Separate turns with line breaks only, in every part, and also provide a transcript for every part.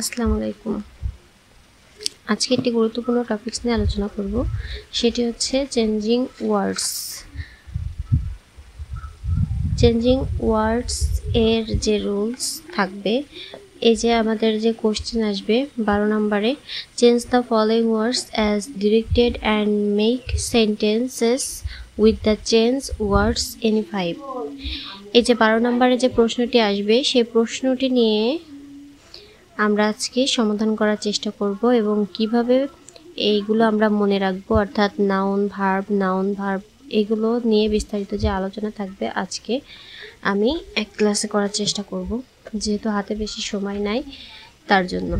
আসসালামু আলাইকুম। আজকে একটি গুরুত্বপূর্ণ টপিকস নিয়ে আলোচনা করব, সেটি হচ্ছে চেঞ্জিং ওয়ার্ডস। চেঞ্জিং ওয়ার্ডস এর যে রুলস থাকবে, এই যে আমাদের যে কোশ্চেন আসবে 12 নম্বরে, change the following words as directed and make sentences with the change words any 5। এই যে 12 নম্বরে যে প্রশ্নটি আসবে, সেই প্রশ্নটি নিয়ে আমরা আজকে সমাধান করার চেষ্টা করব এবং কিভাবে এইগুলো আমরা মনে রাখবো, অর্থাৎ নাউন ভার্ব এগুলো নিয়ে বিস্তারিত যে আলোচনা থাকবে আজকে আমি এক ক্লাসে করার চেষ্টা করব, যেহেতু হাতে বেশি সময় নাই তার জন্য।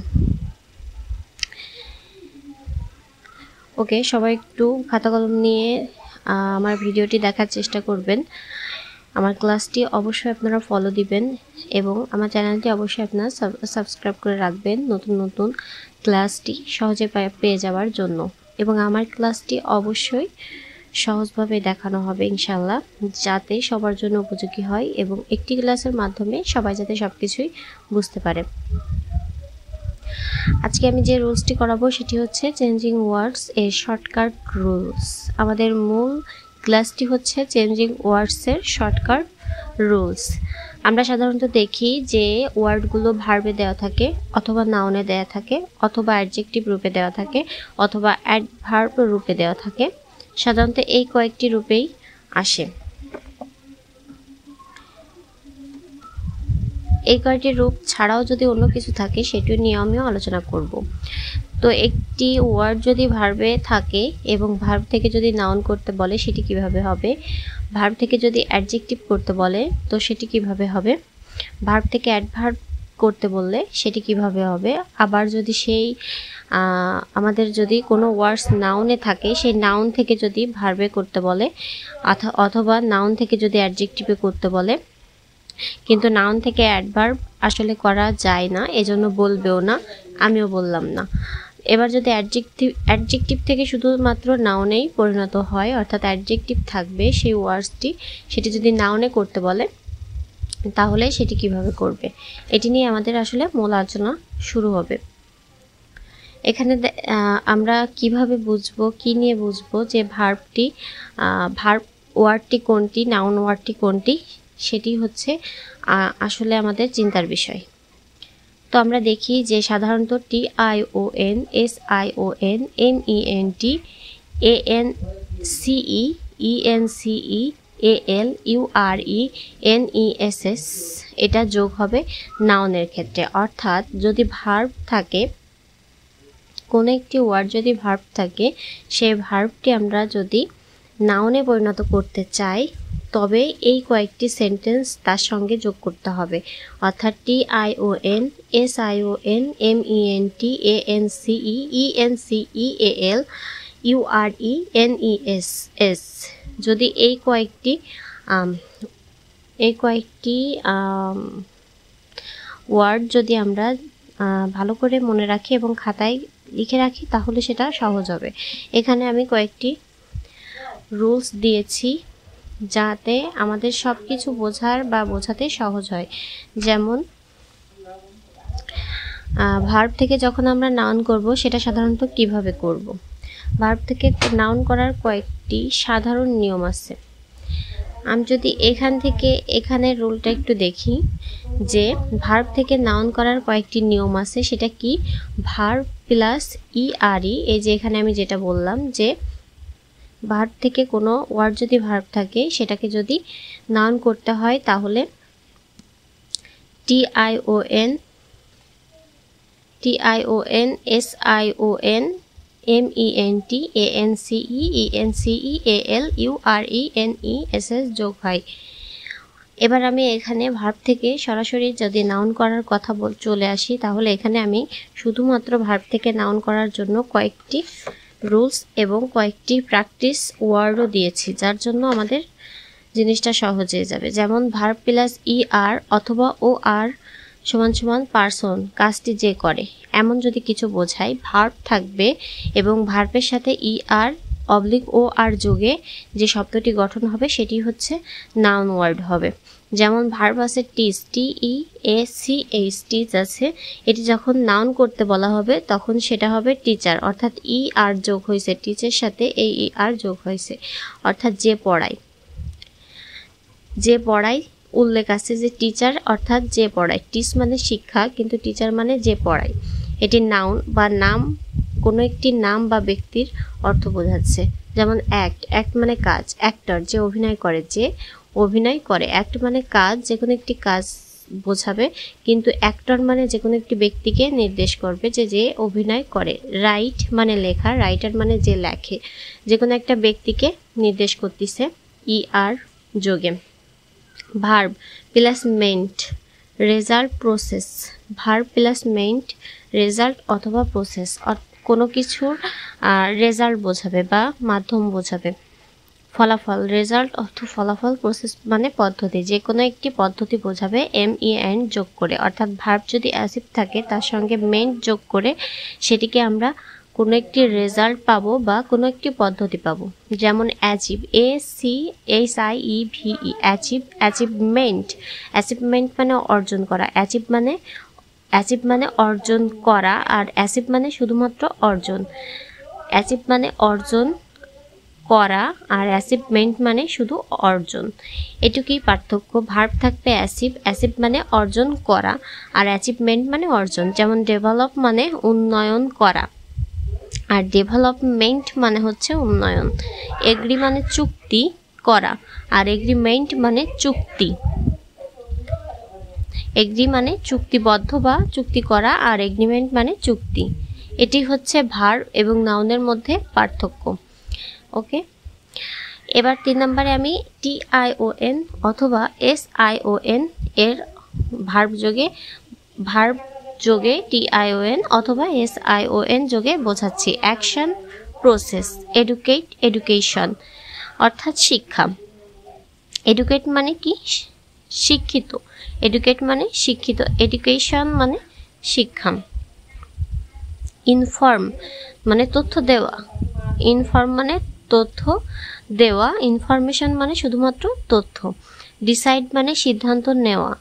ওকে, সবাই একটু খাতা কলম নিয়ে আমার ভিডিওটি দেখার চেষ্টা করবেন। আমার ক্লাসটি অবশ্যই আপনারা ফলো দিবেন এবং আমার চ্যানেলটি অবশ্যই আপনারা সাবস্ক্রাইব করে রাখবেন নতুন নতুন ক্লাসটি সহজে পেয়ে যাওয়ার জন্য। এবং আমার ক্লাসটি অবশ্যই সহজভাবে দেখানো হবে ইনশাল্লাহ, যাতে সবার জন্য উপযোগী হয় এবং একটি ক্লাসের মাধ্যমে সবাই যাতে সব কিছুই বুঝতে পারে। আজকে আমি যে রুলসটি করাবো সেটি হচ্ছে চেঞ্জিং ওয়ার্ডস এর শর্টকাট রুলস। আমাদের মূল ক্লাসটি হচ্ছে চেঞ্জিং ওয়ার্ডসের শর্টকাট রুলস। আমরা সাধারণত দেখি যে ওয়ার্ডগুলো ভার্বে দেওয়া থাকে, অথবা নাউনে দেওয়া থাকে, অথবা অ্যাডজেক্টিভ রূপে দেওয়া থাকে, অথবা অ্যাডভার্ব রূপে দেওয়া থাকে। সাধারণত এই কয়েকটি রূপেই আসে। এই কয়েকটি রূপ ছাড়াও যদি অন্য কিছু থাকে সেটি নিয়ে আমিও আলোচনা করব। তো একটি ওয়ার্ড যদি ভার্বে থাকে এবং ভার্ব থেকে যদি নাউন করতে বলে সেটি কিভাবে হবে, ভার্ব থেকে যদি অ্যাডজেক্টিভ করতে বলে তো সেটি কিভাবে হবে, ভার্ব থেকে অ্যাডভার্ব করতে বললে সেটি কিভাবে হবে, আবার যদি সেই আমাদের যদি কোনো ওয়ার্ডস নাউনে থাকে সেই নাউন থেকে যদি ভার্বে করতে বলে, অথবা নাউন থেকে যদি অ্যাডজেক্টিভে করতে বলে, কিন্তু নাউন থেকে অ্যাডভার্ব আসলে করা যায় না, এজন্য বলবেও না, আমিও বললাম না। এবার যদি অ্যাডজেক্টিভ থেকে শুধুমাত্র নাউনেই পরিণত হয়, অর্থাৎ অ্যাডজেক্টিভ থাকবে সেই ওয়ার্ডসটি, সেটি যদি নাউনে করতে বলে তাহলে সেটি কিভাবে করবে, এটি নিয়ে আমাদের আসলে মূল আলোচনা শুরু হবে। এখানে আমরা কিভাবে বুঝবো, কি নিয়ে বুঝবো যে ভার্ব ওয়ার্ডটি কোনটি, নাউন ওয়ার্ডটি কোনটি, সেটি হচ্ছে আসলে আমাদের চিন্তার বিষয়। তো আমরা দেখি যে সাধারণত TION, SION, MENT, ANCE, ENCE, AL, URE, NESS এটা যোগ হবে নাউনের ক্ষেত্রে। অর্থাৎ যদি ভার্ব থাকে, কোনো একটি ওয়ার্ড যদি ভার্ব থাকে, সেই ভার্বটি আমরা যদি নাউনে পরিণত করতে চাই তবে এই কয়েকটি সেন্টেন্স তার সঙ্গে যোগ করতে হবে। অর্থাৎ TION, SION, MENT, ANCE, ENCE, AL, URE, NESS যদি এই কয়েকটি ওয়ার্ড যদি আমরা ভালো করে মনে রাখি এবং খাতায় লিখে রাখি তাহলে সেটা সহজ হবে। এখানে আমি কয়েকটি রুলস দিয়েছি যাতে আমাদের সব কিছু বোঝার বা বোঝাতে সহজ হয়। যেমন ভার্ব থেকে যখন আমরা নাউন করব সেটা সাধারণত কিভাবে করব। ভার্ব থেকে নাউন করার কয়েকটি সাধারণ নিয়ম আছে। আমি যদি এখান থেকে এখানের রুলটা একটু দেখি, যে ভার্ব থেকে নাউন করার কয়েকটি নিয়ম আছে। সেটা কি? ভার্ব প্লাস ERE, এই যে এখানে আমি যেটা বললাম যে ভার্ব থেকে কোনো ওয়ার্ড যদি ভার্ব থাকে সেটাকে যদি নাউন করতে হয় তাহলে TION, SION, MENT, ANCE, ENCE, AL, URE, NESS যোগ হয়। এবার আমি এখানে ভার্ব থেকে সরাসরি যদি নাউন করার কথা চলে আসি, তাহলে এখানে আমি শুধুমাত্র ভার্ব থেকে নাউন করার জন্য কয়েকটি রুলস এবং কয়েকটি প্র্যাকটিস ওয়ার্ডও দিয়েছি, যার জন্য আমাদের জিনিসটা সহজ হয়ে যাবে। যেমন ভার্ব প্লাস ER অথবা OR = পারসন, কাজটি যে করে, এমন যদি কিছু বোঝায়, ভার্ব থাকবে এবং ভার্বের সাথে ER/OR যোগে যে শব্দটি গঠন হবে সেটি হচ্ছে নাউন ওয়ার্ড হবে। যেমন ভার্ব আছে টিচ, TEACH, টিচ আছে, এটি যখন নাউন করতে বলা হবে তখন সেটা হবে টিচার, অর্থাৎ ER যোগ হয়েছে, টিচের সাথে AER যোগ হয়েছে, অর্থাৎ যে পড়ায়, যে পড়ায় উল্লেখ আছে যে টিচার অর্থাৎ যে পড়ায়। টিচ মানে শিক্ষা, কিন্তু টিচার মানে যে পড়ায়। এটি নাউন বা নাম, কোনো একটি নাম বা ব্যক্তির অর্থ বোঝাচ্ছে। যেমন অ্যাক্ট মানে কাজ, অ্যাক্টর যে অভিনয় করে, যে অভিনয় করে। অ্যাক্ট মানে কাজ, যে কোনো একটি কাজ বোঝাবে, কিন্তু অ্যাক্টর মানে যে কোনো একটি ব্যক্তিকে নির্দেশ করবে যে অভিনয় করে। রাইট মানে লেখা, রাইটার মানে যে লেখে, যে কোনো একটা ব্যক্তিকে নির্দেশ করতেছে ER যোগে। Verb plus meant, result, process. Verb plus meant, result অথবা প্রসেস, কোনো কিছুর রেজাল্ট বোঝাবে বা মাধ্যম বোঝাবে। ফলাফল, রেজাল্ট অর্থ ফলাফল, প্রসেস মানে পদ্ধতি, যে কোনো একটি পদ্ধতি বোঝাবে MEN যোগ করে। অর্থাৎ ভার্ব যদি অ্যাসিভ থাকে তার সঙ্গে মেন্ট যোগ করে সেটিকে আমরা কোনো একটি রেজাল্ট পাবো বা কোনো একটি পদ্ধতি পাবো। যেমন achieve, ACHIEVE, achieve, achievement. Achievement মানে অর্জন করা, অ্যাচিভ মানে অর্জন করা, আর অ্যাচিভ মানে শুধুমাত্র অর্জন। অ্যাচিভ মানে অর্জন করা আর অ্যাচিভমেন্ট মানে শুধু অর্জন, এটুকুই পার্থক্য। ভার্ব থাকবে অ্যাচিভ, অ্যাচিভ মানে অর্জন করা, আর অ্যাচিভমেন্ট মানে অর্জন। যেমন ডেভেলপ মানে উন্নয়ন করা, আর ডেভেলপমেন্ট মানে হচ্ছে উন্নয়ন। এগ্রি মানে চুক্তি করা, আর এগ্রিমেন্ট মানে চুক্তি। এগ্রি মানে চুক্তিবদ্ধ বা চুক্তি করা, আর এগ্রিমেন্ট মানে চুক্তি। এটি হচ্ছে ভার্ব এবং নাউনের মধ্যে পার্থক্য। ওকে, এবার 3 নম্বরে আমি TION অথবা SION এর ভার্ব যোগে TION অথবা SION যোগে বোঝাচ্ছি। অ্যাকশন, প্রসেস, এডুকেট, এডুকেশন, অর্থাৎ শিক্ষা। এডুকেট মানে কি? শিক্ষিত। এডুকেট মানে শিক্ষিত, এডুকেশন মানে শিক্ষা। ইনফর্ম মানে তথ্য দেওয়া, ইনফর্ম মানে তথ্য দেওয়া, ইনফরমেশন মানে শুধুমাত্র তথ্য। ডিসাইড মানে সিদ্ধান্ত নেওয়া,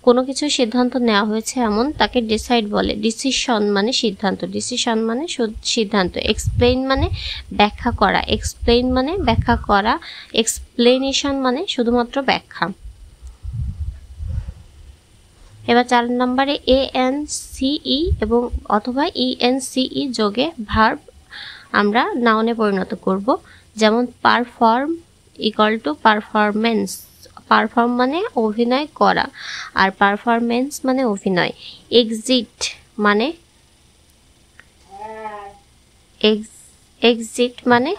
কোনো কিছু সিদ্ধান্ত নেওয়া হয়েছে এমন তাকে ডিসাইড বলে। ডিসিশন মানে সিদ্ধান্ত, ডিসিশন মানে সিদ্ধান্ত। এক্সপ্লেইন মানে ব্যাখ্যা করা, এক্সপ্লেইন মানে ব্যাখ্যা করা, এক্সপ্লেনেশন মানে শুধুমাত্র ব্যাখ্যা। এবার 4 নম্বরে ANCE এবং অথবা ENCE যোগে ভার্ব আমরা নাউনে পরিণত করব। যেমন perform equal to performance. Perform মানে অভিনয় করা, আর পারফরমেন্স মানে অভিনয়। এক্সিট মানে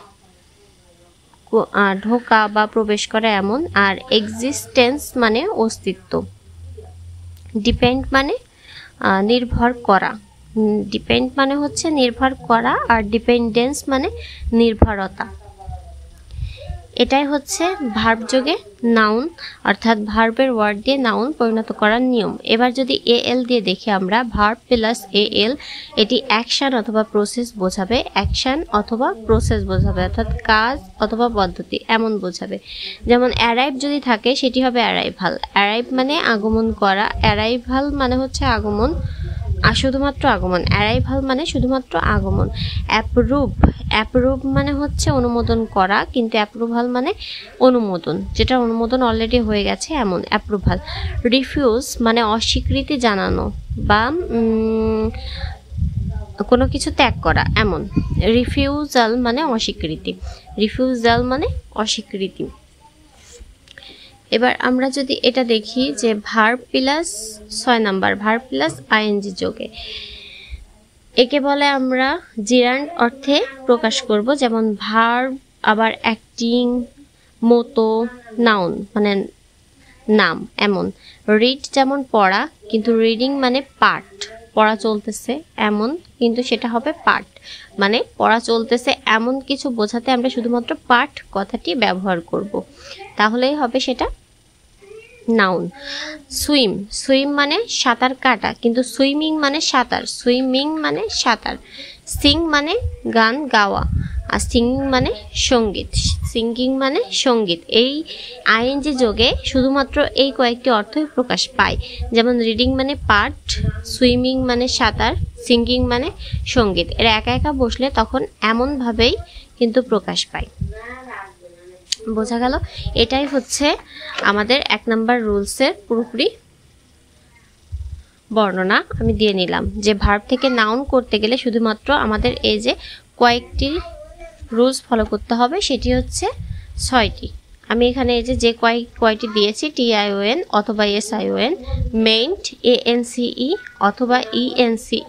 ঢোকা বা প্রবেশ করা এমন, আর এক্সিস্টেন্স মানে অস্তিত্ব। ডিপেন্ড মানে নির্ভর করা, ডিপেন্ড মানে হচ্ছে নির্ভর করা, আর ডিপেন্ডেন্স মানে নির্ভরতা। এটাই হচ্ছে ভার্ব যোগে নাউন, অর্থাৎ ভার্বের ওয়ার্ড দিয়ে নাউন পরিণত করার নিয়ম। এবার যদি AL দিয়ে দেখি আমরা, ভার্ব প্লাস AL, এটি অ্যাকশন অথবা প্রসেস বোঝাবে, অ্যাকশন অথবা প্রসেস বোঝাবে, অর্থাৎ কাজ অথবা পদ্ধতি এমন বোঝাবে। যেমন অ্যারাইভ যদি থাকে সেটি হবে অ্যারাইভাল। অ্যারাইভ মানে আগমন করা, অ্যারাইভাল মানে হচ্ছে আগমন, আর শুধুমাত্র আগমন। অ্যারাইভাল মানে শুধুমাত্র আগমন। অ্যাপ্রুভ মানে হচ্ছে অনুমোদন করা, কিন্তু অ্যাপ্রুভাল মানে অনুমোদন, যেটা অনুমোদন অলরেডি হয়ে গেছে এমন অ্যাপ্রুভাল। রিফিউজ মানে অস্বীকৃতি জানানো বা কোনো কিছু ত্যাগ করা এমন। রিফিউজাল মানে অস্বীকৃতি, রিফিউজাল মানে অস্বীকৃতি। এবার আমরা যদি এটা দেখি যে verb plus 6 number, verb plus ING যোগে, একে বলে আমরা জিরান্ড অর্থে প্রকাশ করব। যেমন ভার্ব, আবার অ্যাক্টিং, মতো, নাউন মানে নাম এমন। রিড যেমন পড়া, কিন্তু রিডিং মানে পাঠ, পড়া চলতেছে এমন, কিন্তু সেটা হবে পাঠ, মানে পড়া চলতেছে এমন কিছু বোঝাতে আমরা শুধুমাত্র পাঠ কথাটি ব্যবহার করব, তাহলেই হবে সেটা নাউন। সুইম মানে সাঁতার কাটা, কিন্তু সুইমিং মানে সাঁতার, সুইমিং মানে সাঁতার। সিং মানে গান গাওয়া, আর সিঙ্গিং মানে সঙ্গীত। সিঙ্গিং মানে সঙ্গীত। এই আইএনজি যোগে শুধুমাত্র এই কয়েকটি অর্থই প্রকাশ পায়, যেমন রিডিং মানে পাঠ, সুইমিং মানে সাঁতার, সিঙ্গিং মানে সঙ্গীত। এরা একা একা বসলে তখন এমনভাবেই কিন্তু প্রকাশ পায়। বোঝা গেল? এটাই হচ্ছে আমাদের 1 নম্বর রুলসের পুরোপুরি বর্ণনা আমি দিয়ে নিলাম, যে ভার্ব থেকে নাউন করতে গেলে শুধুমাত্র আমাদের এই যে কয়েকটি রুলস ফলো করতে হবে, সেটি হচ্ছে 6টি। আমি এখানে এই যে কয়টি দিয়েছি, TION অথবা SION, মেইন্ট ANCE অথবা ENCE,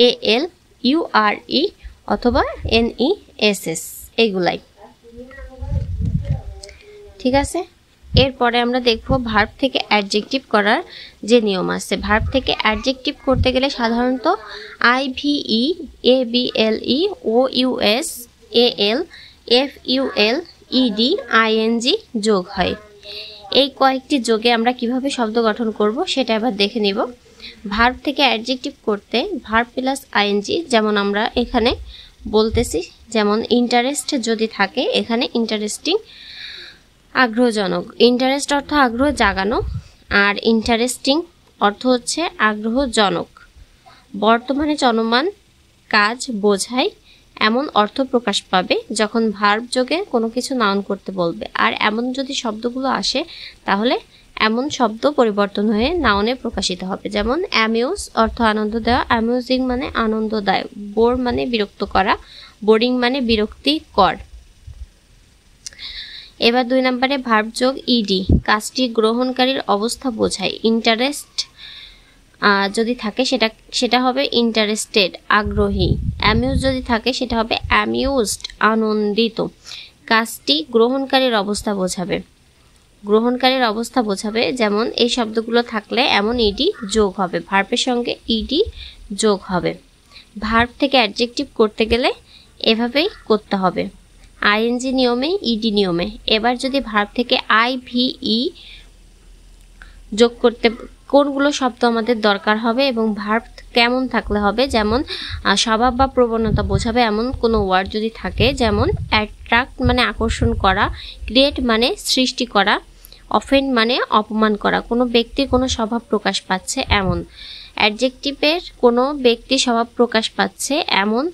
AL URE অথবা NESS, এইগুলাই। ঠিক আছে, এরপরে আমরা দেখব ভার্ব থেকে অ্যাডজেক্টিভ করার যে নিয়ম আছে। ভার্ব থেকে অ্যাডজেক্টিভ করতে গেলে সাধারণত IVE, ABLE, OUS, AL, FUL, ED, ING যোগ হয়। এই কয়েকটি যোগে আমরা কিভাবে শব্দ গঠন করব সেটা এবার দেখে নিব। ভার্ব থেকে অ্যাডজেক্টিভ করতে ভার্ব প্লাস ING, যেমন আমরা এখানে বলতেছি, যেমন ইন্টারেস্ট যদি থাকে এখানে ইন্টারেস্টিং আগ্রহজনক। ইন্টারেস্ট অর্থ আগ্রহ জাগানো, আর ইন্টারেস্টিং অর্থ হচ্ছে আগ্রহজনক। বর্তমানে চলমান কাজ বোঝায় এমন অর্থ প্রকাশ পাবে যখন ভার্ব যোগে কোনো কিছু নাউন করতে বলবে। আর এমন যদি শব্দগুলো আসে তাহলে এমন শব্দ পরিবর্তন হয়ে নাউনে প্রকাশিত হবে। যেমন অ্যামিউজ অর্থ আনন্দ দেওয়া, অ্যামিউজিং মানে আনন্দদায়ক, বোর মানে বিরক্ত করা, বোরিং মানে বিরক্তিকর। এবার 2 নম্বরে ভার্ব যোগ ইডি, কাজটি গ্রহণকারীর অবস্থা বোঝায়। ইন্টারেস্ট যদি থাকে সেটা হবে ইন্টারেস্টেড, আগ্রহী। অ্যামিউজ যদি থাকে সেটা হবে অ্যামিউজড, আনন্দিত। কাজটি গ্রহণকারীর অবস্থা বোঝাবে, গ্রহণকারীর অবস্থা বোঝাবে। যেমন এই শব্দগুলো থাকলে এমন ইডি যোগ হবে, ভার্বের সঙ্গে ইডি যোগ হবে। ভার্ব থেকে অ্যাডজেক্টিভ করতে গেলে এভাবেই করতে হবে, ING নিয়মে, ED নিয়মে। এবার যদি ভার্ব থেকে IVE যোগ করতে কোনগুলো শব্দ আমাদের দরকার হবে এবং ভার্ব কেমন থাকলে হবে, যেমন স্বভাব বা প্রবণতা বোঝাবে এমন কোনো ওয়ার্ড যদি থাকে, যেমন অ্যাট্রাক্ট মানে আকর্ষণ করা, ক্রিয়েট মানে সৃষ্টি করা, অফেন্ড মানে অপমান করা, কোনো ব্যক্তির কোনো স্বভাব প্রকাশ পাচ্ছে এমন। অ্যাডজেক্টিভের কোনো ব্যক্তির স্বভাব প্রকাশ পাচ্ছে এমন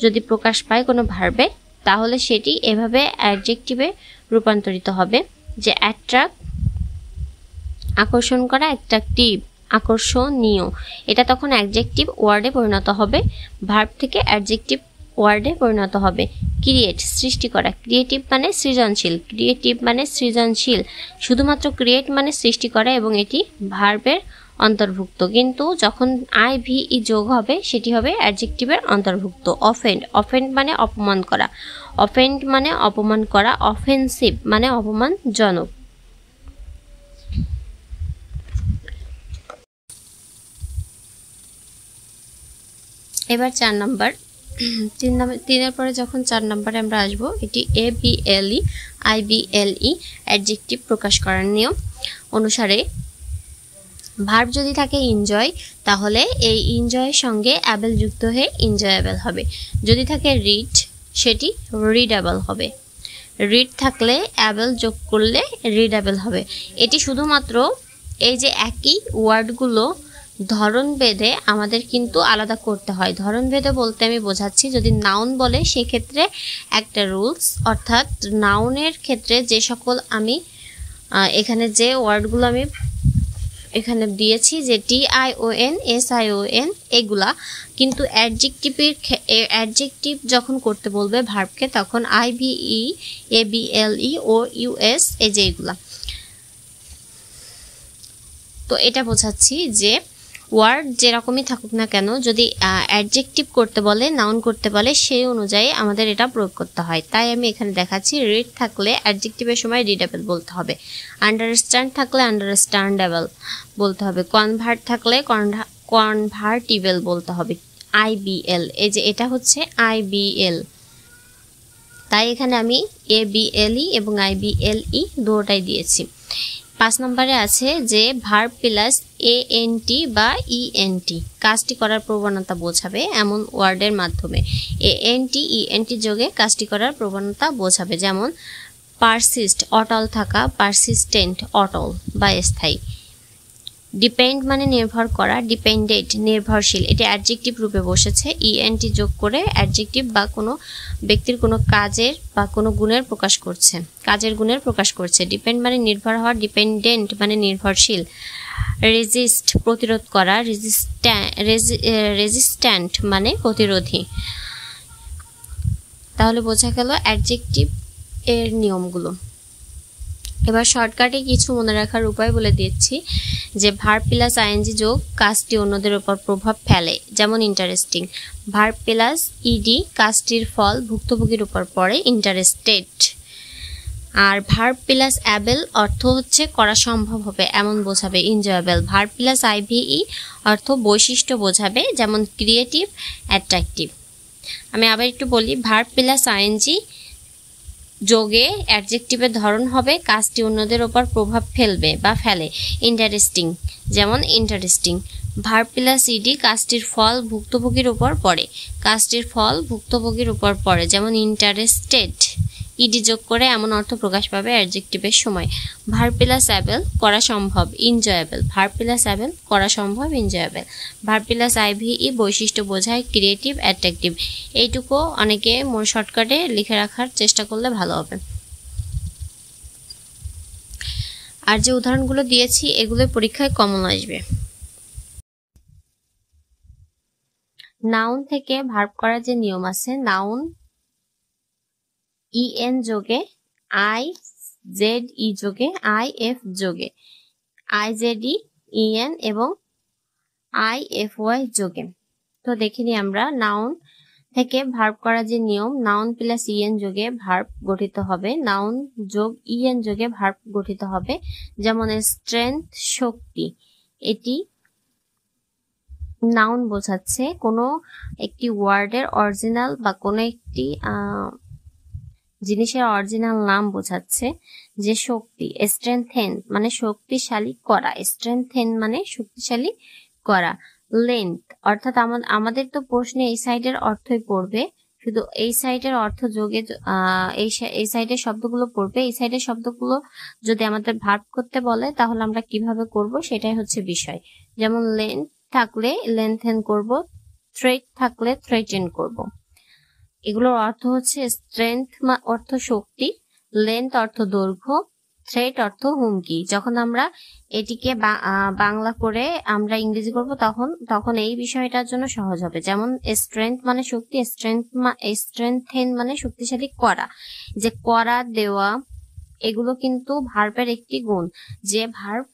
যদি প্রকাশ পায় কোনো ভার্বে, তাহলে সেটি এভাবে অ্যাডজেক্টিভে রূপান্তরিত হবে, যে অ্যাট্রাক্ট আকর্ষণ করা, অ্যাট্রাকটিভ আকর্ষণীয়। এটা তখন অ্যাডজেক্টিভ ওয়ার্ডে পরিণত হবে, ভার্ব থেকে অ্যাডজেক্টিভ ওয়ার্ডে পরিণত হবে। ক্রিয়েট সৃষ্টি করা, ক্রিয়েটিভ মানে সৃজনশীল, ক্রিয়েটিভ মানে সৃজনশীল। শুধুমাত্র ক্রিয়েট মানে সৃষ্টি করা এবং এটি ভার্বের অন্তর্ভুক্ত, কিন্তু যখন IVE যোগ হবে সেটি হবে অ্যাডজেক্টিভের অন্তর্ভুক্ত। অফেন্ড, অফেন্ড মানে অপমান করা, অফেন্ড মানে অপমান করা, অফেন্সিভ মানে অপমানজনক। এবার 4 নাম্বার, 3-এর পরে যখন 4 নাম্বারে আমরা আসবো, এটি ABLE IBLE অ্যাডজেক্টিভ প্রকাশ করার নিয়ম অনুসারে ভার্ব যদি থাকে এনজয়, তাহলে এই এনজয়ের সঙ্গে অ্যাবেল যুক্ত হয়ে এনজয়েবল হবে। যদি থাকে রিড, সেটি রিডেবল হবে। রিড থাকলে অ্যাবেল যোগ করলে রিডেবল হবে। এটি শুধুমাত্র এই যে একই ওয়ার্ডগুলো ধরন ভেদে আমাদের কিন্তু আলাদা করতে হয়। ধরন ভেদে বলতে আমি বোঝাচ্ছি, যদি নাউন বলে সেক্ষেত্রে একটা রুলস, অর্থাৎ নাউনের ক্ষেত্রে যে সকল আমি এখানে যে ওয়ার্ডগুলো আমি এখানে দিয়েছি, যে TION SION এগুলা, কিন্তু অ্যাডজেক্টিভ যখন করতে বলবে ভার্বকে তখন IVE ABLE OUS এই যে এগুলা। তো এটা বোঝাচ্ছি যে ওয়ার্ড যেরকমই থাকুক না কেন, যদি অ্যাডজেক্টিভ করতে বলে, নাউন করতে বলে, সেই অনুযায়ী আমাদের এটা প্রয়োগ করতে হয়। তাই আমি এখানে দেখাচ্ছি, রিড থাকলে অ্যাডজেক্টিভের সময় রিডেবল বলতে হবে, আন্ডারস্ট্যান্ড থাকলে আন্ডারস্ট্যান্ডেবল বলতে হবে, কনভার্ট থাকলে কনভার্টিবল বলতে হবে। IBL, এই যে এটা হচ্ছে IBL, তাই এখানে আমি ABLE এবং IBLE দুটোটাই দিয়েছি। 5 নম্বরে আছে যে ভার্ব প্লাস এএনটি বা ইএনটি কাজটি করার প্রবণতা বোঝাবে এমন ওয়ার্ডের মাধ্যমে এএনটি ইএনটি যোগে কাজটি করার প্রবণতা বোঝাবে, যেমন পারসিস্ট অটল থাকা, পারসিস্টেন্ট অটল বা স্থায়ী। ডিপেন্ড মানে নির্ভর করা, ডিপেন্ডেন্ট নির্ভরশীল, এটি অ্যাডজেক্টিভ রূপে বসেছে, ইএনটি যোগ করে অ্যাডজেক্টিভ বা কোনো ব্যক্তির কোনো কাজের বা কোনো গুণের প্রকাশ করছে, কাজের গুণের প্রকাশ করছে। ডিপেন্ড মানে নির্ভর হওয়া, ডিপেন্ডেন্ট মানে নির্ভরশীল। রেজিস্ট প্রতিরোধ করা, রেজিস্ট্যান্ট মানে প্রতিরোধী। তাহলে বোঝা গেল অ্যাডজেক্টিভ এর নিয়মগুলো। এবার শর্টকাটে কিছু মনে রাখার উপায় বলে দিচ্ছি, যে ভার্ব প্লাস আইএনজি যোগ কাজটি অন্যদের উপর প্রভাব ফেলে, যেমন ইন্টারেস্টিং। ভার্ব প্লাস ইডি কাজটির ফল ভুক্তভোগীর উপর পড়ে, ইন্টারেস্টেড। আর ভার্ব প্লাস অ্যাবেল অর্থ হচ্ছে করা সম্ভব হবে এমন বোঝাবে, এনজয়েবল। ভার্ব প্লাস আইভিই অর্থ বৈশিষ্ট্য বোঝাবে, যেমন ক্রিয়েটিভ, অ্যাট্রাকটিভ। আমি আবার একটু বলি, ভার্ব প্লাস আইএনজি যোগে অ্যাডজেক্টিভের ধরন হবে কাজটি অন্যদের ওপর প্রভাব ফেলবে বা ফেলে, ইন্টারেস্টিং, যেমন ইন্টারেস্টিং। ভার্ব প্লাস ইডি কাজটির ফল ভুক্তভোগীর উপর পড়ে, কাজটির ফল ভুক্তভোগীর উপর পড়ে, যেমন ইন্টারেস্টেড। ইডি যোগ করে এমন অর্থ প্রকাশ পাবে অ্যাডজেক্টিভের সময়। ভার্ব প্লাস অ্যাবেল করা সম্ভব, এনজয়েবল। ভার্ব প্লাস অ্যাবেল করা সম্ভব, এনজয়েবল। ভার্ব প্লাস আইভিই বৈশিষ্ট্য বোঝায়, ক্রিয়েটিভ, অ্যাট্রাকটিভ। এইটুকু অনেকে শর্টকাটে লিখে রাখার চেষ্টা করলে ভালো হবে। আর যে উদাহরণগুলো দিয়েছি এগুলো পরীক্ষায় কমন আসবে। নাউন থেকে ভার্ব করার যে নিয়ম আছে, নাউন ইএন যোগে আই জেড ই যোগে আই এফ যোগে আই জেড ইএন এবং আই এফ ওয়াই যোগে। তো দেখিনি আমরা নাউন থেকে ভার্ব করার যে নিয়ম, নাউন প্লাস ইএন যোগে ভার্ব গঠিত হবে, নাউন যোগ ইএন যোগে ভার্ব গঠিত হবে, যেমন স্ট্রেংথ শক্তি। এটি নাউন বোঝাচ্ছে কোনো একটি ওয়ার্ডের অরিজিনাল বা কোনো একটি জিনিসের অরিজিনাল নাম বোঝাচ্ছে, যে শক্তি। স্ট্রেংথেন মানে শক্তিশালী করা, স্ট্রেংথেন মানে শক্তিশালী করা। লেন্থ অর্থাৎ আমাদের তো প্রশ্নে এই সাইডের অর্থই পড়বে, শুধু এই সাইডের অর্থ যোগে এই সাইডের শব্দগুলো পড়বে। এই সাইডের শব্দগুলো যদি আমাদের ভার্ব করতে বলে তাহলে আমরা কিভাবে করব সেটাই হচ্ছে বিষয়। যেমন লেন্থ থাকলে লেন্থেন করব, থ্রেট থাকলে থ্রেটেন করব। এগুলোর অর্থ হচ্ছে স্ট্রেংথ অর্থ শক্তি, লেন্থ অর্থ দৈর্ঘ্য, থ্রেট অর্থ হুমকি। যখন আমরা এটিকে বাংলা করে আমরা ইংরেজি করব তখন এই বিষয়টার জন্য সহজ হবে। যেমন স্ট্রেংথ মানে শক্তি, স্ট্রেংথেন মানে শক্তিশালী করা, যে করা দেওয়া, এগুলো কিন্তু ভার্বের একটি গুণ। যে ভার্ব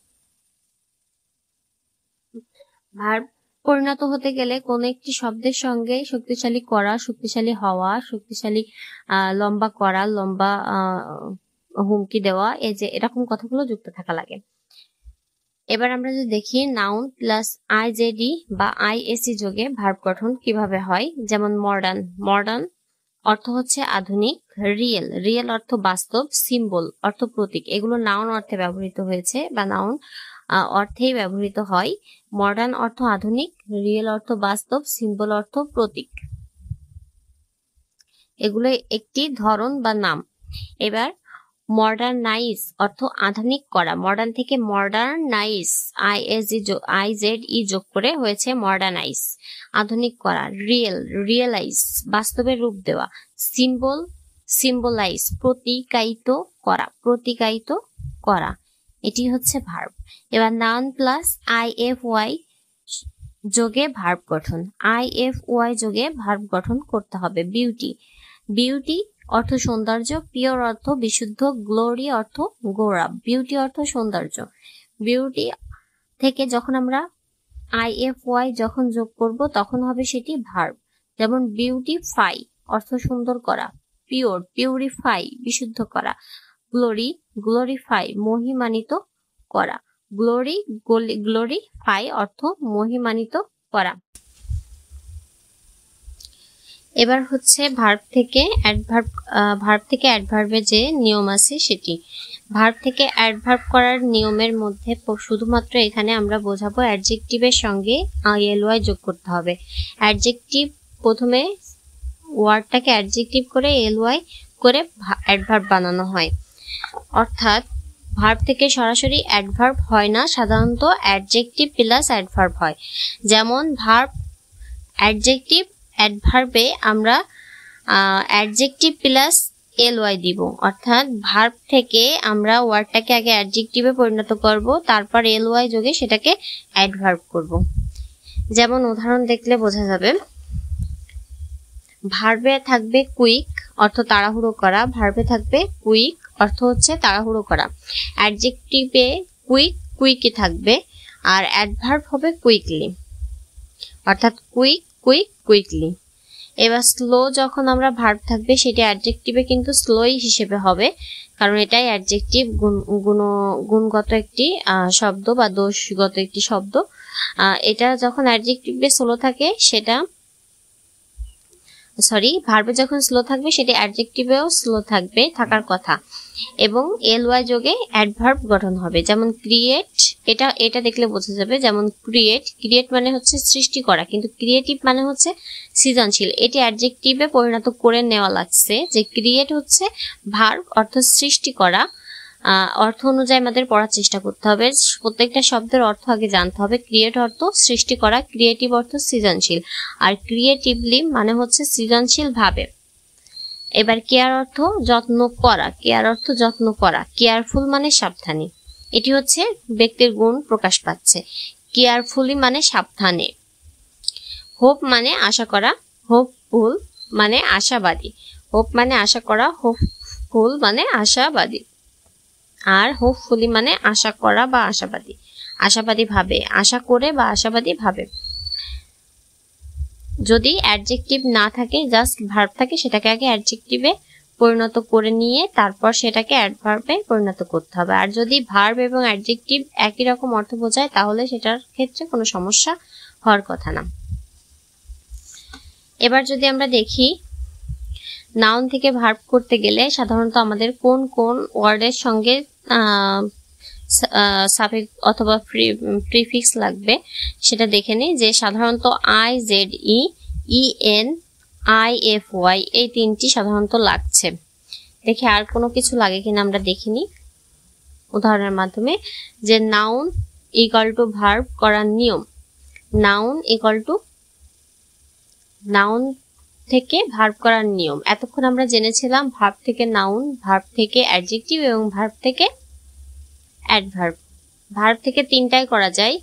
পরিণত হতে গেলে কোন একটি শব্দের সঙ্গে শক্তিশালী করা, শক্তিশালী হওয়া, শক্তিশালী লম্বা করা, লম্বা হুমকি দেওয়া, এই যে এরকম কথাগুলো যুক্ত থাকা লাগে। এবার আমরা যদি দেখি নাউন প্লাস আইজেডি বা আইএসি যোগে ভার্ব গঠন কিভাবে হয়, যেমন মডার্ন। মডার্ন অর্থ হচ্ছে আধুনিক। রিয়েল অর্থ বাস্তব। সিম্বল অর্থ প্রতীক। এগুলো নাউন অর্থে ব্যবহৃত হয়েছে বা নাউন অর্থেই ব্যবহৃত হয়। মডার্ন অর্থ আধুনিক, রিয়েল অর্থ বাস্তব, সিম্বল অর্থ প্রতীক। এগুলো একটি ধরন বা নাম। এবার মডার্নাইজ অর্থ আধুনিক করা। মডার্ন থেকে মডার্নাইজ আইজেডই যোগ করে হয়েছে মডার্নাইজ, আধুনিক করা। রিয়েলাইজ বাস্তবের রূপ দেওয়া। সিম্বলাইজ প্রতীকায়িত করা। এটি হচ্ছে ভার্ব। এবার নাউন প্লাস আইএফওয়াই যোগে ভার্ব গঠন। আইএফওয়াই যোগে ভার্ব গঠন করতে হবে। বিউটি অর্থ সৌন্দর্য, পিওর অর্থ বিশুদ্ধ, গ্লোরি অর্থ গৌরব। বিউটি অর্থ সৌন্দর্য। বিউটি থেকে যখন আমরা আইএফওয়াই যখন যোগ করব তখন হবে সেটি ভার্ব। যেমন বিউটিফাই অর্থ সুন্দর করা, পিউরিফাই বিশুদ্ধ করা, গ্লোরিফাই মহিমান্বিত করা। গ্লোরিফাই অর্থ মহিমান্বিত করা। এবার হচ্ছে ভার্ব থেকে অ্যাডভার্বের যে নিয়ম আছে সেটি। ভার্ব থেকে অ্যাডভার্ব করার নিয়মের মধ্যে শুধুমাত্র এখানে আমরা বোঝাবো অ্যাডজেক্টিভের সঙ্গে এলওয়াই যোগ করতে হবে। অ্যাডজেক্টিভ প্রথমে ওয়ার্ডটাকে অ্যাডজেক্টিভ করে এলওয়াই করে অ্যাডভার্ব বানানো হয়, অর্থাৎ ভার্ব থেকে সরাসরি অ্যাডভার্ব হয় না, সাধারণত অ্যাডজেক্টিভ প্লাস অ্যাডভার্ব হয়। যেমন ভার্ব অ্যাডজেক্টিভ, অ্যাডভার্বে আমরা অ্যাডজেক্টিভ প্লাস এলওয়াই দিব, অর্থাৎ ভার্ব থেকে আমরা ওয়ার্ডটাকে আগে অ্যাডজেক্টিভে পরিণত করব, তারপর এলওয়াই যোগে সেটাকে অ্যাডভার্ব করব। যেমন উদাহরণ দেখলে বোঝা যাবে, ভার্বে থাকবে কুইক, অর্থ তাড়াহুড়ো করা। ভার্বে থাকবে কুইক, অর্থ হচ্ছে তাড়াহুড়ো করা। অ্যাডজেক্টিভে কুইক, কুইকই থাকবে, আর অ্যাডভার্ব হবে কুইকলি, অর্থাৎ কুইক, কুইক, কুইকলি। এবার স্লো যখন আমরা ভার্ব থাকবে সেটি অ্যাডজেক্টিভে কিন্তু স্লোই হিসেবে হবে, কারণ এটাই অ্যাডজেক্টিভ গুণগত একটি শব্দ বা দোষগত একটি শব্দ। এটা যখন অ্যাডজেক্টিভে স্লো থাকে সেটা ভার্বে যখন স্লো থাকবে সেটি অ্যাডজেক্টিভেও স্লো থাকবে, থাকার কথা, এবং এলওয়াই যোগে অ্যাডভার্ব গঠন হবে। যেমন ক্রিয়েট, এটা দেখলে বোঝা যাবে। যেমন ক্রিয়েট মানে হচ্ছে সৃষ্টি করা, কিন্তু ক্রিয়েটিভ মানে হচ্ছে সৃজনশীল। এটি অ্যাডজেক্টিভে পরিণত করে নেওয়া লাগছে, যে ক্রিয়েট হচ্ছে ভার্ব, অর্থ সৃষ্টি করা। অর্থ অনুযায়ী আমাদের পড়ার চেষ্টা করতে হবে, প্রত্যেকটা শব্দের অর্থ আগে জানতে হবে। ক্রিয়েট অর্থ সৃষ্টি করা, ক্রিয়েটিভ অর্থ সৃজনশীল, আর ক্রিয়েটিভলি মানে হচ্ছে সৃজনশীল ভাবে। এবার কেয়ার অর্থ যত্ন করা, কেয়ার অর্থ যত্ন করা। কেয়ারফুল মানে সাবধানী, এটি হচ্ছে ব্যক্তির গুণ প্রকাশ পাচ্ছে। কেয়ারফুলি মানে সাবধানে। হোপ মানে আশা করা, হোপফুল মানে আশাবাদী। হোপ মানে আশা করা, হোপফুল মানে আশাবাদী, আর হোপফুলি মানে আশা করা বা আশাবাদী, আশাবাদী ভাবে, আশা করে বা আশাবাদী ভাবে। যদি অ্যাডজেক্টিভ না থাকে, জাস্ট ভার্ব থাকে, সেটাকে আগে অ্যাডজেক্টিভে পরিণত করে নিয়ে তারপর সেটাকে অ্যাডভার্বে পরিণত করতে হবে। আর যদি ভার্ব এবং অ্যাডজেক্টিভ একই রকম অর্থ বোঝায় তাহলে সেটার ক্ষেত্রে কোনো সমস্যা হওয়ার কথা না। এবার যদি আমরা দেখি, নাউন থেকে ভার্ব করতে গেলে সাধারণত আমাদের কোন কোন ওয়ার্ডের সঙ্গে সাফিক্স অথবা প্রিফিক্স লাগবে সেটা দেখে নিই। যে সাধারণত IZE, EN, IFY এই তিনটি সাধারণত লাগছে। দেখি আর কোনো কিছু লাগে কিনা আমরা দেখিনি উদাহরণের মাধ্যমে। যে নাউন ইকুয়াল টু ভার্ব করার নিয়ম, নাউন ইকুয়াল টু নাউন থেকে ভার্ব করার নিয়ম। এতক্ষণ আমরা জেনেছিলাম ভার্ব থেকে নাউন, ভার্ব থেকে অ্যাডজেক্টিভ এবং ভার্ব থেকে অ্যাডভার্ব। ভার্ব থেকে তিনটাই করা যায়,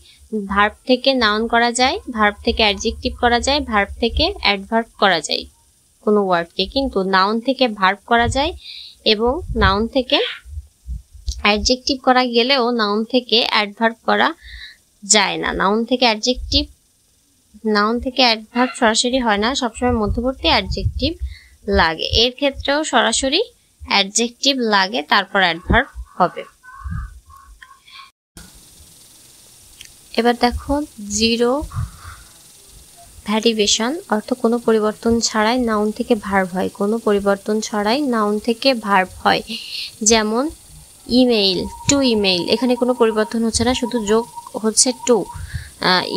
ভার্ব থেকে নাউন করা যায়, ভার্ব থেকে অ্যাডজেক্টিভ করা যায়, ভার্ব থেকে অ্যাডভার্ব করা যায় কোনো ওয়ার্ডকে, কিন্তু নাউন থেকে ভার্ব করা যায় এবং নাউন থেকে অ্যাডজেক্টিভ করা গেলেও নাউন থেকে অ্যাডভার্ব করা যায় না। নাউন থেকে অ্যাডভার্ব সরাসরি হয় না, সবসময় মধ্যবর্তী অ্যাডজেক্টিভ লাগে। এর ক্ষেত্রেও সরাসরি অ্যাডজেক্টিভ লাগে, তারপর অ্যাডভার্ব হবে। এবার দেখো, জিরো ভ্যারিয়েশন অর্থ কোনো পরিবর্তন ছাড়াই নাউন থেকে ভার্ব হয়, কোনো পরিবর্তন ছাড়াই নাউন থেকে ভার্ব হয়। যেমন ইমেইল, টু ইমেইল, এখানে কোনো পরিবর্তন হচ্ছে না, শুধু যোগ হচ্ছে টু।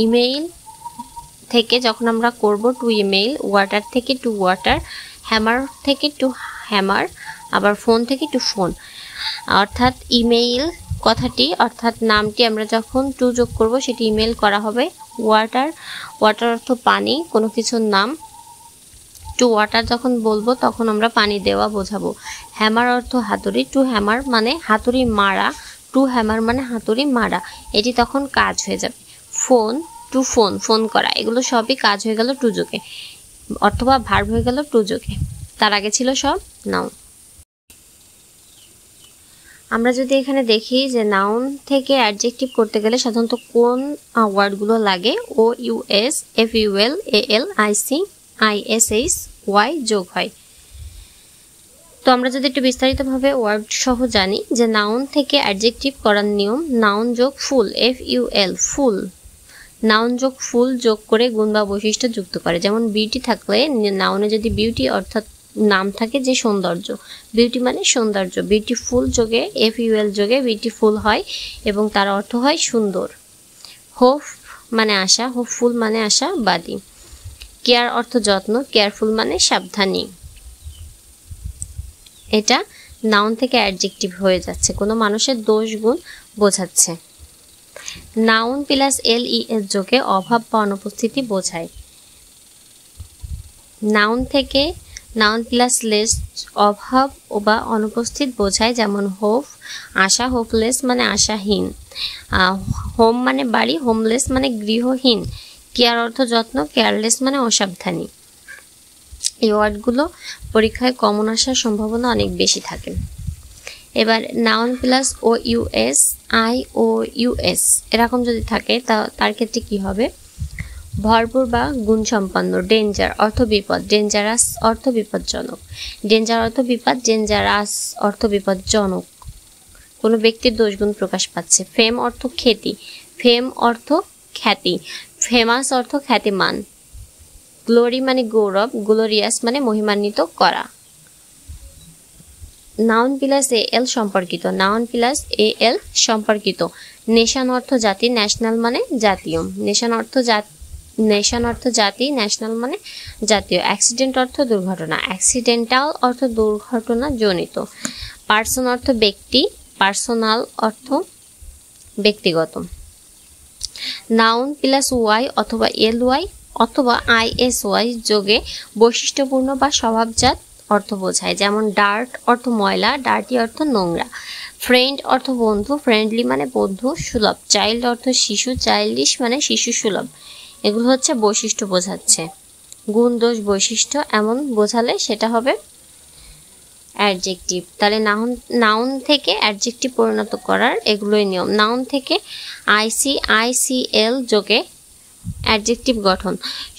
ইমেইল থেকে যখন আমরা করব টু ইমেইল, ওয়াটার থেকে টু ওয়াটার, হ্যামার থেকে টু হ্যামার, আবার ফোন থেকে টু ফোন। অর্থাৎ ইমেইল কথাটি অর্থাৎ নামটি আমরা যখন টু যোগ করব সেটি ইমেইল করা হবে। ওয়াটার অর্থ পানি, কোনো কিছুর নাম। টু ওয়াটার যখন বলবো তখন আমরা পানি দেওয়া বোঝাবো। হ্যামার অর্থ হাতুড়ি, টু হ্যামার মানে হাতুড়ি মারা, টু হ্যামার মানে হাতুড়ি মারা, এটি তখন কাজ হয়ে যাবে। ফোন, টু ফোন, ফোন করা, এগুলো সবই কাজ হয়ে গেল টু যোগে, অথবা ভার্ব হয়ে গেল টু যোগে, তার আগে ছিল সব নাউন। আমরা যদি এখানে দেখি যে নাউন থেকে অ্যাডজেক্টিভ করতে গেলে সাধারণত কোন ওয়ার্ডগুলো লাগে, OUS, FUL, AL, IC, ISH, Y যোগ হয়। তো আমরা যদি একটু বিস্তারিতভাবে ওয়ার্ড সহ জানি যে নাউন থেকে অ্যাডজেক্টিভ করার নিয়ম, নাউন যোগ ফুল, FUL, ফুল, নাউন যোগ ফুল যোগ করে গুণ বা বৈশিষ্ট্য যুক্ত করে। যেমন বিউটি থাকলে নাউনে যদি বিউটি অর্থাৎ নাম থাকে যে সৌন্দর্য। বিউটি মানে সৌন্দর্য, বিউটিফুল যোগে FUL যোগে বিউটিফুল হয় এবং তার অর্থ হয় সুন্দর। হোপ মানে আশা, হোপফুল মানে আশাবাদী। কেয়ার অর্থ যত্ন, কেয়ারফুল মানে সাবধানী। এটা নাউন থেকে অ্যাডজেক্টিভ হয়ে যাচ্ছে, কোনো মানুষের দোষ গুণ বোঝাচ্ছে। নাউন প্লাস LES যোগে অভাব বা অনুপস্থিতি বোঝায়। নাউন থেকে নাউন প্লাস লেস অভাব বা অনুপস্থিত বোঝায়, যেমন হোপ আশা, হোপলেস মানে আশাহীন। হোম মানে বাড়ি, হোমলেস মানে গৃহহীন। কেয়ার অর্থ যত্ন, কেয়ারলেস মানে অসাবধানী। এই ওয়ার্ডগুলো পরীক্ষায় কমন আসার সম্ভাবনা অনেক বেশি থাকে। এবার নাউন প্লাস OUS, IOUS এরকম যদি থাকে তার ক্ষেত্রে কি হবে? ভরপুর বা গুণ সম্পন্ন। ডেঞ্জার অর্থ বিপদ, ডেঞ্জারাস অর্থ বিপজ্জনক। ডেঞ্জার অর্থ বিপদ, ডেঞ্জারাস অর্থ বিপজ্জনক। কোনো ব্যক্তির দোষগুণ প্রকাশ পাচ্ছে। ফেম অর্থ খ্যাতি, ফেম অর্থ খ্যাতি। ফেমাস অর্থ খ্যাতিমান। গ্লোরি মানে গৌরব, গ্লোরিয়াস মানে মহিমান্বিত করা। নাউন প্লাস AL সম্পর্কিত, নাউন প্লাস AL সম্পর্কিত। নেশন অর্থ জাতি, ন্যাশনাল মানে জাতীয়। নেশন অর্থ জাতি, ন্যাশনাল মানে জাতীয়। অ্যাক্সিডেন্ট অর্থ দুর্ঘটনা, অ্যাক্সিডেন্টাল অর্থ দুর্ঘটনা জনিত। পার্সন অর্থ ব্যক্তি, পার্সোনাল অর্থ ব্যক্তিগত। নাউন প্লাস Y অথবা LY অথবা ISY যোগে বৈশিষ্ট্যপূর্ণ বা স্বভাবজাত অর্থ বোঝায়, যেমন ডার্ট অর্থ ময়লা, ডার্টি অর্থ নোংরা। ফ্রেন্ড অর্থ বন্ধু, ফ্রেন্ডলি মানে বন্ধু সুলভ। চাইল্ড অর্থ শিশু, চাইল্ডিশ মানে শিশু সুলভ। এগুলো হচ্ছে বৈশিষ্ট্য বোঝাচ্ছে। গুণ দোষ বৈশিষ্ট্য এমন বোঝালে সেটা হবে অ্যাডজেক্টিভ। তাহলে নাউন থেকে অ্যাডজেক্টিভ পরিণত করার এগুলোই নিয়ম। নাউন থেকে ICICL যোগে অ্যাডজেক্টিভ গঠন।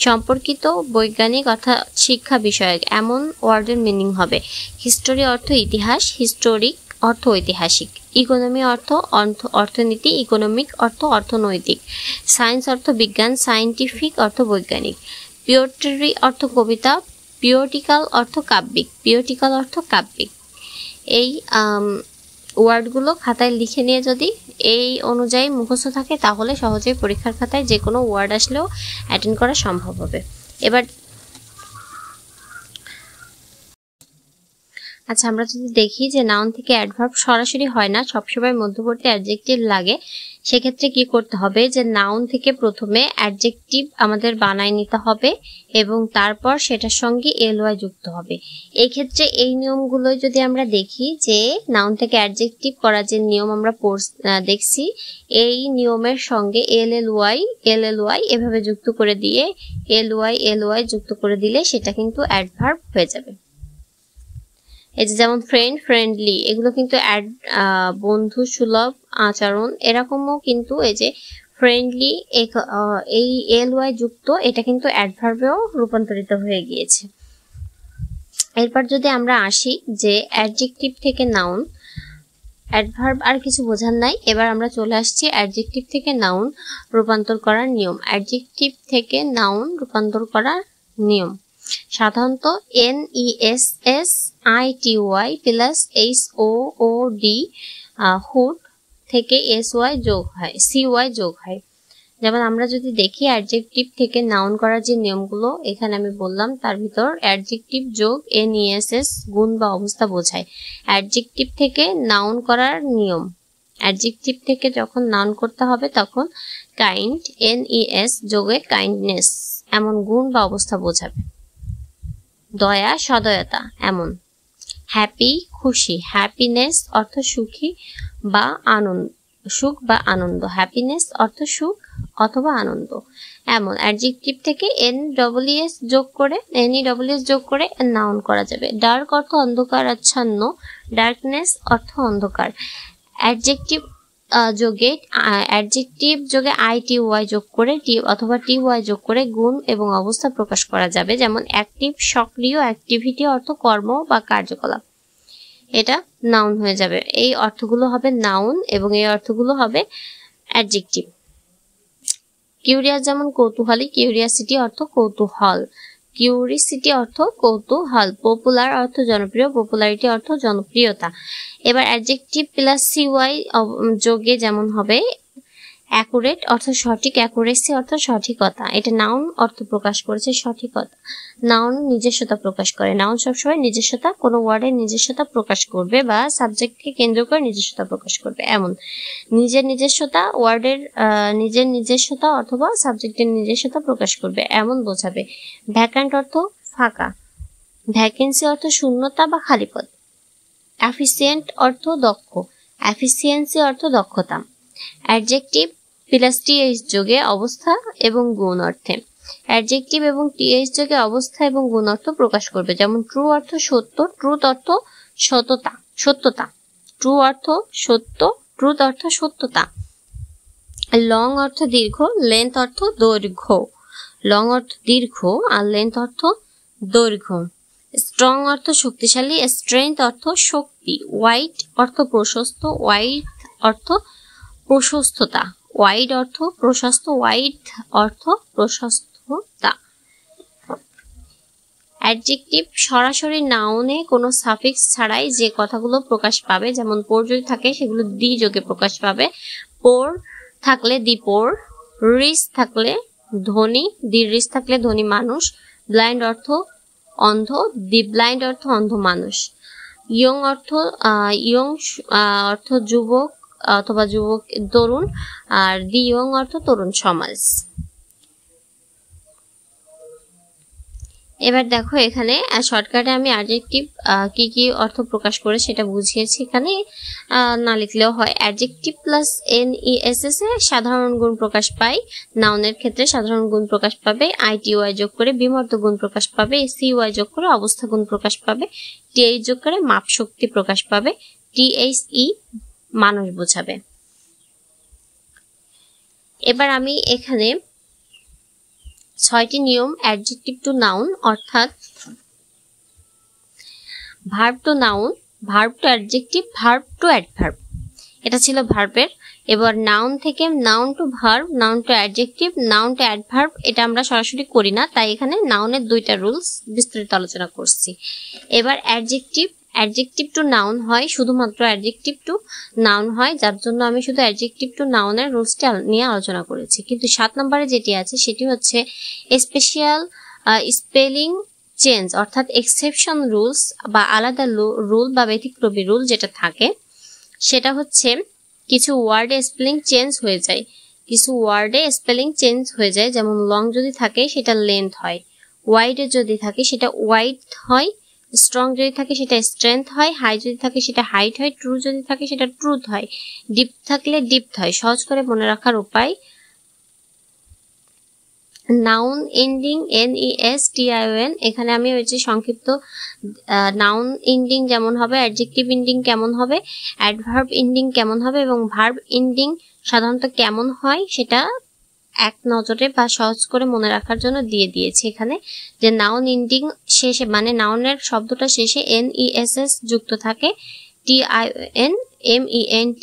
সম্পর্কিত, বৈজ্ঞানিক অর্থাৎ শিক্ষা বিষয়ক এমন ওয়ার্ডের মিনিং হবে। হিস্টোরি অর্থ ইতিহাস, হিস্টোরিক অর্থ ঐতিহাসিক। ইকোনমি অর্থ অর্থনীতি, ইকোনমিক অর্থ অর্থনৈতিক। সায়েন্স অর্থ বিজ্ঞান, সায়েন্টিফিক অর্থ বৈজ্ঞানিক। পিওট্রি অর্থ কবিতা, পিওটিক্যাল অর্থ কাব্যিক, পিওটিক্যাল অর্থ কাব্যিক। এই ওয়ার্ডগুলো খাতায় লিখে নিয়ে যদি এই অনুযায়ী মুখস্থ থাকে তাহলে সহজেই পরীক্ষার খাতায় যে কোনো ওয়ার্ড আসলেও অ্যাটেন্ড করা সম্ভব হবে। এবার আচ্ছা, আমরা যদি দেখি যে নাউন থেকে অ্যাডভার্ব সরাসরি হয় না, সবসময় মধ্যবর্তী অ্যাডজেক্টিভ লাগে, সেক্ষেত্রে কি করতে হবে? যে নাউন থেকে প্রথমে অ্যাডজেক্টিভ আমাদের বানায় নিতে হবে এবং তারপর সেটার সঙ্গে LY যুক্ত হবে। এই ক্ষেত্রে এই নিয়মগুলো যদি আমরা দেখি, যে নাউন থেকে অ্যাডজেক্টিভ করার যে নিয়ম আমরা দেখছি, এই নিয়মের সঙ্গে LLY এভাবে যুক্ত করে দিয়ে LY যুক্ত করে দিলে সেটা কিন্তু অ্যাডভার্ব হয়ে যাবে। এই যে যেমন ফ্রেন্ড, ফ্রেন্ডলি, এগুলো কিন্তু বন্ধু সুলভ আচরণ, এরকমও কিন্তু এই যে ফ্রেন্ডলি এই LY যুক্ত এটা কিন্তু অ্যাডভার্বেও রূপান্তরিত হয়ে গিয়েছে। এরপর যদি আমরা আসি যে অ্যাডজেক্টিভ থেকে নাউন, অ্যাডভার্ব আর কিছু বোঝার নাই, এবার আমরা চলে আসছি অ্যাডজেক্টিভ থেকে নাউন রূপান্তর করার নিয়ম। অ্যাডজেক্টিভ থেকে নাউন রূপান্তর করার নিয়ম সাধারণত NESSITY প্লাস HOOD হুড থেকে SY যোগ হয়, CY যোগ হয়। যেমন আমরা যদি দেখি অ্যাডজেক্টিভ থেকে নাউন করার যে নিয়মগুলো এখানে আমি বললাম, তার ভিতর অ্যাডজেক্টিভ যোগ NESS গুণ বা অবস্থা বোঝায়। অ্যাডজেক্টিভ থেকে নাউন করার নিয়ম, অ্যাডজেক্টিভ থেকে যখন নাউন করতে হবে তখন কাইন্ড NES যোগে কাইন্ডনেস এমন গুণ বা অবস্থা বোঝাবে। দয়া সদয়তা এমন। হ্যাপি খুশি, হ্যাপিনেস অর্থ সুখী বা আনন্দ, সুখ বা আনন্দ। হ্যাপিনেস অর্থ সুখ অথবা আনন্দ এমন। অ্যাডজেক্টিভ থেকে NES যোগ করে নাউন করা যাবে। ডার্ক অর্থ অন্ধকার আচ্ছন্ন, ডার্কনেস অর্থ অন্ধকার। অ্যাডজেক্টিভ যোগে ITY যোগ করে অথবা TY যোগ করে গুণ এবং অবস্থা প্রকাশ করা যাবে, যেমন অ্যাক্টিভ সক্রিয়, অ্যাক্টিভিটি অর্থ কর্ম বা কার্যকলাপ। এটা নাউন হয়ে যাবে। এই অর্থগুলো হবে নাউন এবং এই অর্থগুলো হবে অ্যাডজেক্টিভ। কিউরিয়াস যেমন কৌতূহলী, কিউরিয়াসিটি অর্থ কৌতূহল। কিউরিসিটি অর্থ কৌতূহল, পপুলার অর্থ জনপ্রিয়, পপুলারিটি অর্থ জনপ্রিয়তা। এবার অ্যাডজেক্টিভ প্লাস সিওয়াই যোগে যেমন হবে অ্যাকুরেট অর্থ সঠিক, অ্যাকুরেসি অর্থ সঠিকতা। এটা নাউন অর্থ প্রকাশ করেছে সঠিকতা। নাউন নিজস্বতা প্রকাশ করে। নাউন সবসময় নিজস্বতা, কোনো ওয়ার্ডের নিজস্বতা প্রকাশ করবে বা সাবজেক্টকে কেন্দ্র করে নিজস্বতা প্রকাশ করবে। এমন নিজের নিজস্বতা, ওয়ার্ডের নিজের নিজস্বতা অথবা সাবজেক্টের নিজস্বতা প্রকাশ করবে এমন বোঝাবে। ভ্যাকান্ট অর্থ ফাঁকা, ভ্যাকেন্সি অর্থ শূন্যতা বা খালি পদ। এফিসিয়েন্ট অর্থ দক্ষ, এফিসিয়েন্সি অর্থ দক্ষতা। অ্যাডজেক্টিভ প্লাস টিএইচ যোগে অবস্থা এবং গুণ অর্থে। অ্যাডজেক্টিভ এবং টিএইচ যোগে অবস্থা এবং গুণ অর্থ প্রকাশ করবে। যেমন ট্রু অর্থ সত্য, ট্রুথ অর্থ সততা, সত্যতা। ট্রু অর্থ সত্য, ট্রুথ অর্থ সত্যতা। লং অর্থ দীর্ঘ, লেন্থ অর্থ দৈর্ঘ্য। লং অর্থ দীর্ঘ আর লেন্থ অর্থ দৈর্ঘ্য। স্ট্রং অর্থ শক্তিশালী, স্ট্রেংথ অর্থ শক্তি। ওয়াইড অর্থ প্রশস্ত, ওয়াইড অর্থ প্রশস্ততা। ওয়াইড অর্থ প্রশস্ত, ওয়াইড অর্থ প্রশস্ততা। অ্যাডজেক্টিভ সরাসরি নাউনে কোনো সাফিক্স ছাড়াই যে কথাগুলো প্রকাশ পাবে, যেমন পোর যদি থাকে সেগুলো দি যোগে প্রকাশ পাবে। পোর থাকলে দি পোর, রিচ থাকলে ধনী, দি রিচ থাকলে ধনী মানুষ। ব্লাইন্ড অর্থ অন্ধ, দি ব্লাইন্ড অর্থ অন্ধ মানুষ। ইয়ং অর্থ যুবক অথবা যুবক তরুণ, আর দি ইয়ং অর্থ তরুণ সমাজ। এবার দেখো এখানে শর্টকাটে আমি অ্যাডজেক্টিভ কি কি অর্থ প্রকাশ করে সেটা বুঝিয়েছি, এখানে না লিখলেও হয়। অ্যাডজেক্টিভ প্লাস NESS এ সাধারণ গুণ প্রকাশ পায়, নাউনের ক্ষেত্রে সাধারণ গুণ প্রকাশ পাবে। ITY যোগ করে বিমর্ত গুণ প্রকাশ পাবে। CY যোগ করে অবস্থা গুণ প্রকাশ পাবে। TH যোগ করে মাপ শক্তি প্রকাশ পাবে। THE মানুষ বোঝাবে। এবার আমি এখানে 6টি নিয়ম অ্যাডজেক্টিভ টু নাউন অর্থাৎ verb to noun, verb to adjective, verb to adverb, এটা ছিল ভার্বের। এবার নাউন থেকে noun to verb, noun to adjective, noun to adverb এটা আমরা সরাসরি করি না, তাই এখানে নাউনের 2টা রুলস বিস্তারিত আলোচনা করছি। এবার অ্যাডজেক্টিভ টু নাউন হয়, শুধুমাত্র অ্যাডজেক্টিভ টু নাউন হয়, যার জন্য আমি শুধু অ্যাডজেক্টিভ টু নাউনের রুলসটা নিয়ে আলোচনা করেছি। কিন্তু 7 নম্বরে যেটি আছে সেটি হচ্ছে স্পেশাল স্পেলিং চেঞ্জ অর্থাৎ এক্সেপশন রুলস বা আলাদা রুল বা ব্যতিক্রমী রুল যেটা থাকে, সেটা হচ্ছে কিছু ওয়ার্ডে স্পেলিং চেঞ্জ হয়ে যায়। কিছু ওয়ার্ডে স্পেলিং চেঞ্জ হয়ে যায়, যেমন লং যদি থাকে সেটা লেন্থ হয়, ওয়াইড যদি থাকে সেটা ওয়াইড হয়, স্ট্রং যদি থাকে সেটা স্ট্রেংথ হয়, হাই যদি থাকে সেটা হাইট হয়, ট্রু যদি থাকে সেটা ট্রুথ হয়, ডিপ থাকলে ডিপথ হয়। সহজ করে মনে রাখার উপায়, নাউন এন্ডিং NESTION, এখানে আমি হচ্ছে সংক্ষিপ্ত নাউন এন্ডিং যেমন হবে, অ্যাডজেক্টিভ এন্ডিং কেমন হবে, অ্যাডভার্ব এন্ডিং কেমন হবে এবং ভার্ব এন্ডিং সাধারণত কেমন হয় সেটা এক নজরে বা সহজ করে মনে রাখার জন্য দিয়ে দিয়েছি এখানে। যে নাউন এন্ডিং শেষে মানে নাউনের শব্দটা শেষে NESS যুক্ত থাকে, TION MENT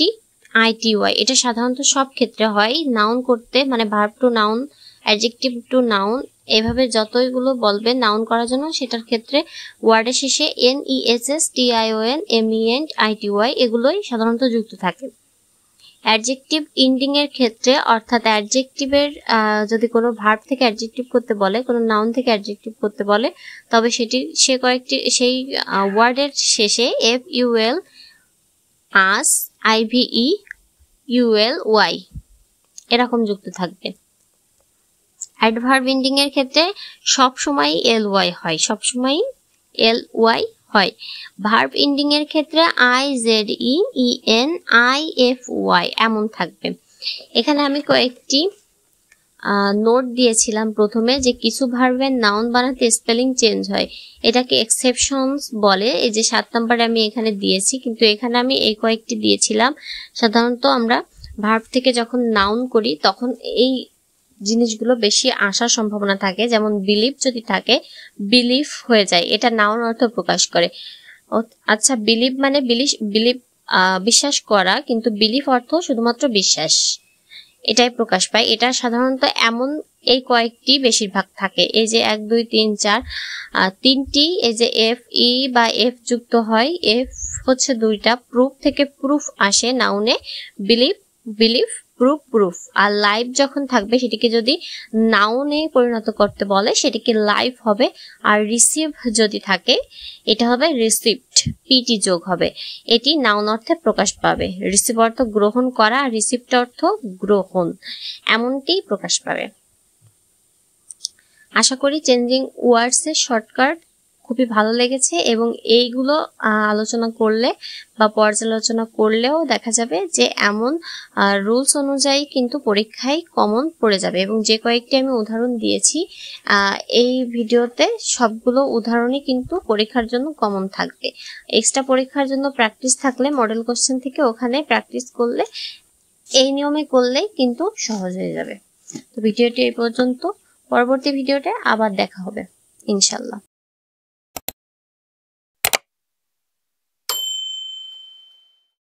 ITY, এটা সাধারণত সব ক্ষেত্রে হয় নাউন করতে, মানে verb to noun, adjective to noun, এভাবে যতইগুলো বলবে নাউন করার জন্য সেটার ক্ষেত্রে ওয়ার্ডের শেষে NESS TION MENT ITY এগুলোই সাধারণত যুক্ত থাকে। অ্যাডজেক্টিভ এন্ডিং এর ক্ষেত্রে অর্থাৎ অ্যাডজেক্টিভের যদি কোনো ভার্ব থেকে অ্যাডজেক্টিভ করতে বলে, কোনো নাউন থেকে অ্যাডজেক্টিভ করতে বলে, তবে সেই ওয়ার্ডের শেষে FUL AS IVE ULY এরকম যুক্ত থাকবে। অ্যাডভার্ব এন্ডিং এর ক্ষেত্রে সবসময় LY হয়, সবসময় LY হয়। ভার্ব এন্ডিং এর ক্ষেত্রে IZEEN IFY এমন থাকবে। এখানে আমি কয়েকটি নোট দিয়েছিলাম প্রথমে, যে কিছু ভার্বের নাউন বানাতে স্পেলিং চেঞ্জ হয়, এটাকে এক্সেপশনস বলে। এই যে 7 নম্বরে আমি এখানে দিয়েছি, কিন্তু এখানে আমি এই কয়েকটি দিয়েছিলাম। সাধারণত আমরা ভার্ব থেকে যখন নাউন করি তখন এই জিনিসগুলো বেশি আসার সম্ভাবনা থাকে। যেমন বিলিভ যদি থাকে, বিলিভ হয়ে যায়, এটা নাউন অর্থ প্রকাশ করে। আচ্ছা, বিলিভ মানে বিলিভ বিশ্বাস করা, কিন্তু বিলিভ অর্থ শুধুমাত্র বিশ্বাস। এটাই প্রকাশ পায়। এটা সাধারণত এমন এই কয়েকটি বেশিরভাগ থাকে, এই যে 1 2 3 4 তিনটি, এই যে এফ ই বা এফ যুক্ত হয়, এফ হচ্ছে দুইটা, প্রুফ থেকে প্রুফ আসে নাউনে, বিলিভ বিলিভ, প্রুফ প্রুফ। আর লাইভ যখন থাকবে সেটিকে যদি নাউনে পরিণত করতে বলে সেটিকে লাইভ হবে। আর রিসিভ যদি থাকে এটা হবে রিসিভড, পিটি যোগ হবে। এটি নাউন অর্থে প্রকাশ পাবে। রিসিভ অর্থ গ্রহণ করা, আর রিসিভড অর্থ গ্রহণ, এমনটি প্রকাশ পাবে। আশা করি চেঞ্জিং ওয়ার্ডস এর শর্টকাট খুবই ভালো লেগেছে, এবং এইগুলো আলোচনা করলে বা পর্যালোচনা করলেও দেখা যাবে যে এমন রুলস অনুযায়ী কিন্তু পরীক্ষায় কমন পড়ে যাবে। এবং যে কয়েকটি আমি উদাহরণ দিয়েছি এই ভিডিওতে, সবগুলো উদাহরণই কিন্তু পরীক্ষার জন্য কমন থাকবে। এক্সট্রা পরীক্ষার জন্য প্র্যাকটিস থাকলে মডেল কোশ্চেন থেকে ওখানে প্র্যাকটিস করলে, এই নিয়মে করলেই কিন্তু সহজ হয়ে যাবে। তো ভিডিওটি এই পর্যন্ত, পরবর্তী ভিডিওতে আবার দেখা হবে ইনশাল্লাহ।